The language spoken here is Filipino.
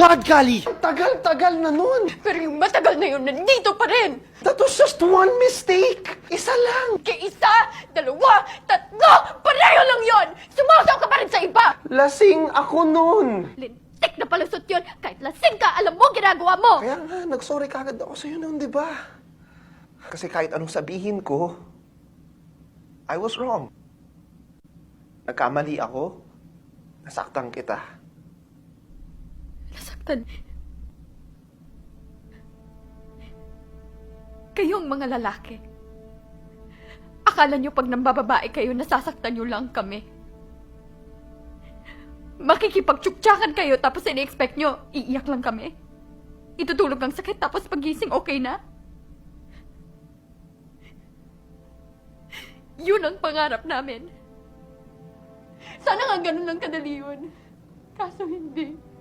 God, Kali! Tagal-tagal na nun. Pero yung matagal na yun, nandito pa rin! That was just one mistake. Isa lang. Isa, dalawa, tatlo, pareho lang yon! Sumasaw ka pa rin sa iba! Lasing ako nun. Lintik na palusot yun! Kahit lasing ka, alam mo ginagawa mo! Kaya nga, nag-sorry kagad ako sa'yo noon, di ba? Kasi kahit anong sabihin ko, I was wrong. Nagkamali ako. Nasaktan kita. Nasaktan. Kayong mga lalaki. Akala nyo pag nambababae kayo, nasasaktan nyo lang kami. Makikipagtsuktsakan kayo tapos ini-expect nyo, iiyak lang kami. Itutulog ang sakit tapos pagising okay na. Yun ang pangarap namin. Sana nga ganun lang kadali yun. Kaso hindi.